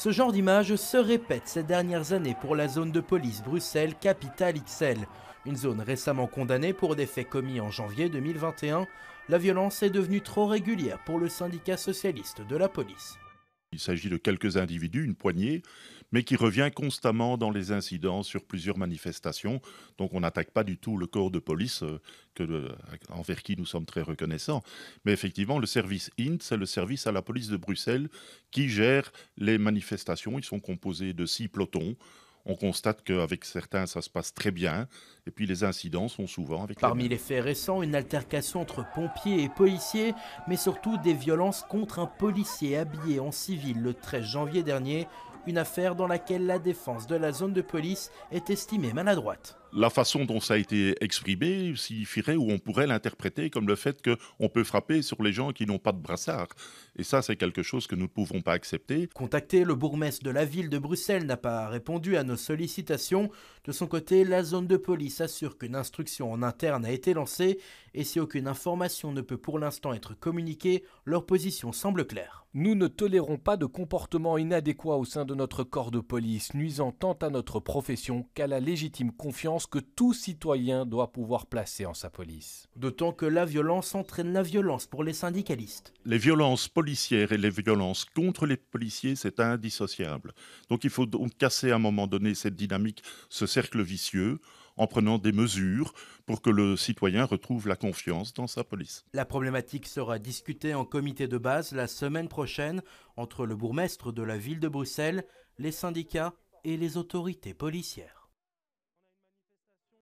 Ce genre d'image se répète ces dernières années pour la zone de police Bruxelles Capitale XL. Une zone récemment condamnée pour des faits commis en janvier 2021. La violence est devenue trop régulière pour le syndicat socialiste de la police. Il s'agit de quelques individus, une poignée, mais qui revient constamment dans les incidents sur plusieurs manifestations. Donc on n'attaque pas du tout le corps de police envers qui nous sommes très reconnaissants. Mais effectivement, le service INT, c'est le service à la police de Bruxelles qui gère les manifestations. Ils sont composés de 6 pelotons. On constate qu'avec certains, ça se passe très bien. Et puis les incidents sont souvent avec les Parmi mêmes. les faits récents, une altercation entre pompiers et policiers, mais surtout des violences contre un policier habillé en civil le 13 janvier dernier. Une affaire dans laquelle la défense de la zone de police est estimée maladroite. La façon dont ça a été exprimé signifierait ou on pourrait l'interpréter comme le fait qu'on peut frapper sur les gens qui n'ont pas de brassard. Et ça, c'est quelque chose que nous ne pouvons pas accepter. Contacté, le bourgmestre de la ville de Bruxelles n'a pas répondu à nos sollicitations. De son côté, la zone de police assure qu'une instruction en interne a été lancée et si aucune information ne peut pour l'instant être communiquée, leur position semble claire. Nous ne tolérons pas de comportement inadéquat au sein de notre corps de police, nuisant tant à notre profession qu'à la légitime confiance que tout citoyen doit pouvoir placer en sa police. D'autant que la violence entraîne la violence pour les syndicalistes. Les violences policières et les violences contre les policiers, c'est indissociable. Donc il faut donc casser à un moment donné cette dynamique, ce cercle vicieux, en prenant des mesures pour que le citoyen retrouve la confiance dans sa police. La problématique sera discutée en comité de base la semaine prochaine entre le bourgmestre de la ville de Bruxelles, les syndicats et les autorités policières.